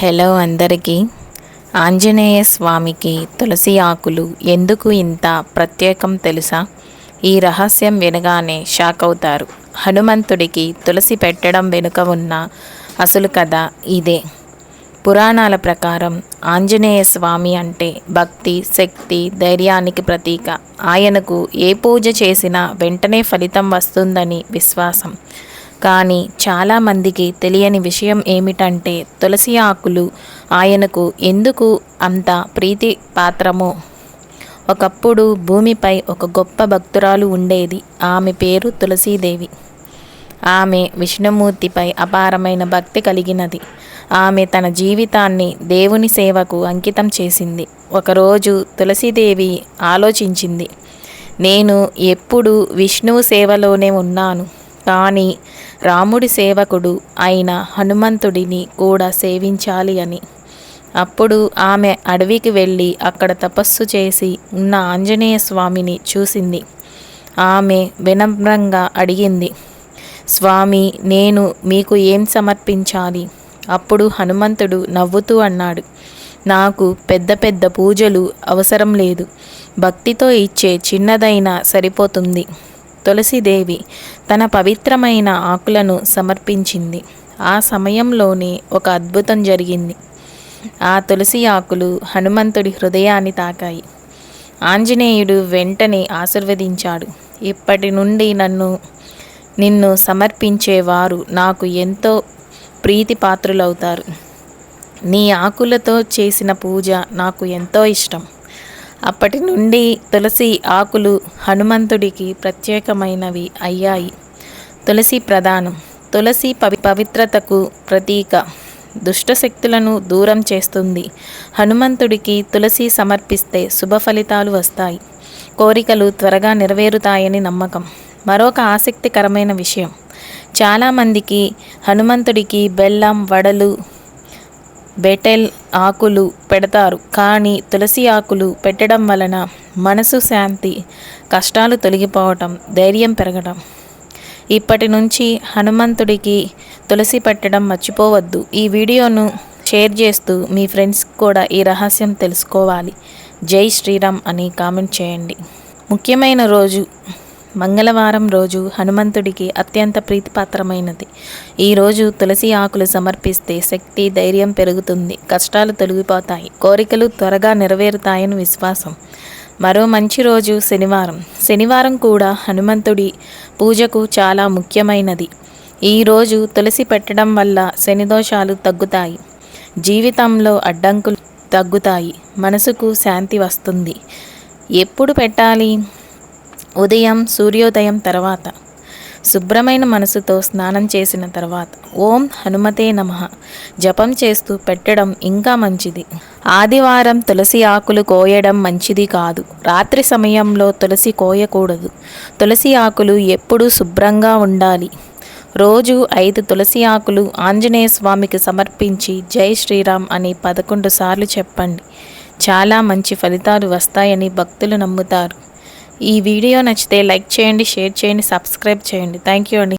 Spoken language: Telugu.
హలో అందరికీ. ఆంజనేయ స్వామికి తులసి ఆకులు ఎందుకు ఇంత ప్రత్యేకం తెలుసా? ఈ రహస్యం వినగానే షాక్ అవుతారు. హనుమంతుడికి తులసి పెట్టడం వెనుక ఉన్న అసలు కథ ఇదే. పురాణాల ప్రకారం ఆంజనేయ స్వామి అంటే భక్తి, శక్తి, ధైర్యానికి ప్రతీక. ఆయనకు ఏ పూజ చేసినా వెంటనే ఫలితం వస్తుందని విశ్వాసం. కానీ చాలామందికి తెలియని విషయం ఏమిటంటే తులసి ఆకులు ఆయనకు ఎందుకు అంత ప్రీతి పాత్రమో. ఒకప్పుడు భూమిపై ఒక గొప్ప భక్తురాలు ఉండేది. ఆమె పేరు తులసీదేవి. ఆమె విష్ణుమూర్తిపై అపారమైన భక్తి కలిగినది. ఆమె తన జీవితాన్ని దేవుని సేవకు అంకితం చేసింది. ఒకరోజు తులసీదేవి ఆలోచించింది, నేను ఎప్పుడు విష్ణువు సేవలోనే ఉన్నాను, కానీ రాముడి సేవకుడు అయిన హనుమంతుడిని కూడా సేవించాలి అని. అప్పుడు ఆమె అడవికి వెళ్ళి అక్కడ తపస్సు చేసి ఉన్న ఆంజనేయ స్వామిని చూసింది. ఆమె వినమ్రంగా అడిగింది, స్వామి, నేను మీకు ఏం సమర్పించాలి? అప్పుడు హనుమంతుడు నవ్వుతూ అన్నాడు, నాకు పెద్ద పెద్ద పూజలు అవసరం లేదు, భక్తితో ఇచ్చే చిన్నదైనా సరిపోతుంది. తులసీదేవి తన పవిత్రమైన ఆకులను సమర్పించింది. ఆ సమయంలోనే ఒక అద్భుతం జరిగింది. ఆ తులసి ఆకులు హనుమంతుడి హృదయాన్ని తాకాయి. ఆంజనేయుడు వెంటనే ఆశీర్వదించాడు, ఇప్పటి నుండి నిన్ను సమర్పించేవారు నాకు ఎంతో ప్రీతి పాత్రులవుతారు. నీ ఆకులతో చేసిన పూజ నాకు ఎంతో ఇష్టం. అప్పటి నుండి తులసి ఆకులు హనుమంతుడికి ప్రత్యేకమైనవి అయ్యాయి. తులసి ప్రధానం. తులసి పవిత్రతకు ప్రతీక. దుష్టశక్తులను దూరం చేస్తుంది. హనుమంతుడికి తులసి సమర్పిస్తే శుభ ఫలితాలు వస్తాయి, కోరికలు త్వరగా నెరవేరుతాయని నమ్మకం. మరొక ఆసక్తికరమైన విషయం, చాలామందికి హనుమంతుడికి బెల్లం, వడలు, బెటెల్ ఆకులు పెడతారు. కానీ తులసి ఆకులు పెట్టడం వలన మనసు శాంతి, కష్టాలు తొలగిపోవటం, ధైర్యం పెరగడం. ఇప్పటి నుంచి హనుమంతుడికి తులసి పెట్టడం మర్చిపోవద్దు. ఈ వీడియోను షేర్ చేస్తూ మీ ఫ్రెండ్స్ కూడా ఈ రహస్యం తెలుసుకోవాలి. జై శ్రీరామ్ అని కామెంట్ చేయండి. ముఖ్యమైన రోజు మంగళవారం రోజు హనుమంతుడికి అత్యంత ప్రీతిపాత్రమైనది. ఈరోజు తులసి ఆకులు సమర్పిస్తే శక్తి, ధైర్యం పెరుగుతుంది, కష్టాలు తొలగిపోతాయి, కోరికలు త్వరగా నెరవేరుతాయని విశ్వాసం. మరో మంచి రోజు శనివారం. శనివారం కూడా హనుమంతుడి పూజకు చాలా ముఖ్యమైనది. ఈరోజు తులసి పెట్టడం వల్ల శని దోషాలు తగ్గుతాయి, జీవితంలో అడ్డంకులు తగ్గుతాయి, మనసుకు శాంతి వస్తుంది. ఎప్పుడు పెట్టాలి? ఉదయం సూర్యోదయం తర్వాత, శుభ్రమైన మనసుతో స్నానం చేసిన తర్వాత, ఓం హనుమతే నమః జపం చేస్తూ పెట్టడం ఇంకా మంచిది. ఆదివారం తులసి ఆకులు కోయడం మంచిది కాదు. రాత్రి సమయంలో తులసి కోయకూడదు. తులసి ఆకులు ఎప్పుడూ శుభ్రంగా ఉండాలి. రోజు 5 తులసి ఆకులు ఆంజనేయ స్వామికి సమర్పించి జై శ్రీరామ్ అని 11 సార్లు చెప్పండి. చాలా మంచి ఫలితాలు వస్తాయని భక్తులు నమ్ముతారు. ఈ వీడియో నచ్చితే లైక్ చేయండి, షేర్ చేయండి, సబ్స్క్రైబ్ చేయండి. థ్యాంక్ యూ అండి.